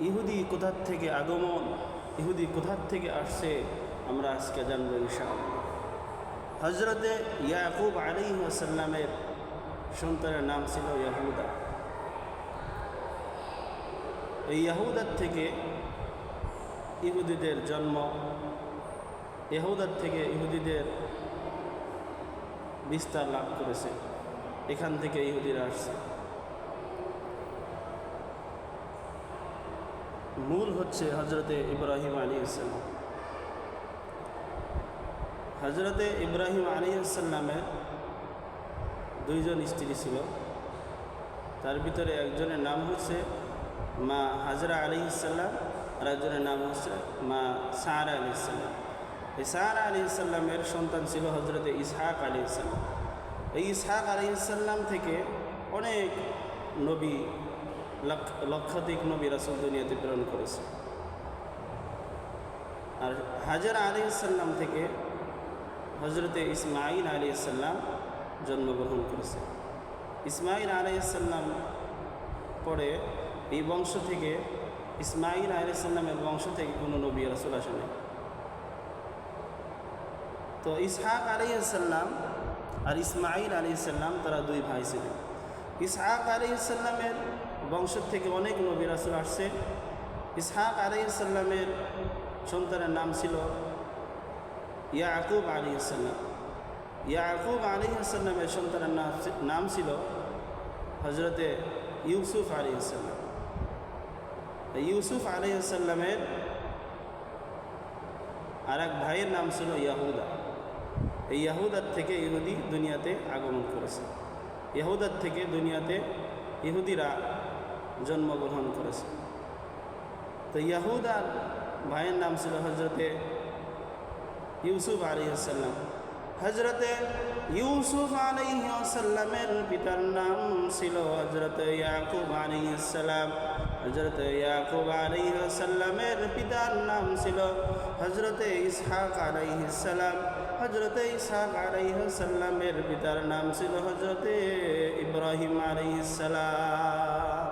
ইহুদি কোথার থেকে আগমন, ইহুদি কোথার থেকে আসছে আমরা আজকে জানবো ইনশাআল্লাহ। হজরতে ইয়াকুব আলাইহিস সালামের সন্তানের নাম ছিল ইয়াহুদা। এই ইয়াহুদার থেকে ইহুদিদের জন্ম, ইয়াহুদার থেকে ইহুদিদের বিস্তার লাভ করেছে, এখান থেকে ইহুদিরা আসছে। মূল হচ্ছে হজরতে ইব্রাহিম আলাইহিস সালাম। হজরতে ইব্রাহিম আলাইহিস সালামের দুইজন স্ত্রী ছিল, তার ভিতরে একজনের নাম হচ্ছে মা হাজরা আলাইহিস সালাম, আর একজনের নাম হচ্ছে মা সারা আলাইহিস সালাম। এই সারা আলাইহিস সালামের সন্তান ছিল হজরতে ইসহাক আলাইহিস সালাম। এই ইসহাক আলাইহিস সালাম থেকে অনেক নবী, লক্ষাধিক নবী রাসূল দুনিয়াতে প্রেরণ করেছে। আর হাজরা আলাইহিস সালাম থেকে হজরতে ইসমাইল আলাইহিস সালাম জন্মগ্রহণ করেছে। ইসমাইল আলাইহিস সালাম পরে এই বংশ থেকে, ইসমাইল আলাইহিস সালামের বংশ থেকে কোনো নবী রাসূল আসেনি। তো ইসহাক আলাইহিস সালাম আর ইসমাইল আলাইহিস সালাম তারা দুই ভাই ছিলেন। ইসহাক আলাইহিস সালামের বংশ থেকে অনেক নবী রাসূল আসছে। ইসহাক আলাইহিস সালামের সন্তানের নাম ছিল ইয়াকুব আলাইহিস সালাম। ইয়াকুব আলাইহিস সালামের সন্তানের নাম ছিল হজরতে ইউসুফ আলাইহিস সালাম। ইউসুফ আলাইহিস সালামের আর এক ভাইয়ের নাম ছিল ইয়াহুদা। এই ইয়াহুদার থেকে ইহুদি দুনিয়াতে আগমন করেছে। ইয়াহুদার থেকে দুনিয়াতে ইহুদিরা জন্মগ্রহণ করেছে। তো ইয়াহুদার ভাইয়ের নাম ছিল হজরতে ইউসুফ আলাইহিস সালাম। হজরতে ইউসুফ আলাইহিস সালামের পিতার নাম ছিল হজরতে ইয়াকুব আলাইহিস সালাম। হজরতে ইয়াকুব আলাইহিস সালামের পিতার নাম ছিল হজরতে ইসহাক আলাইহিস সালাম। হজরতে ইসহাক আলাইহিস সালামের পিতার নাম ছিল হজরতে ইব্রাহিম আলাইহিস সালাম।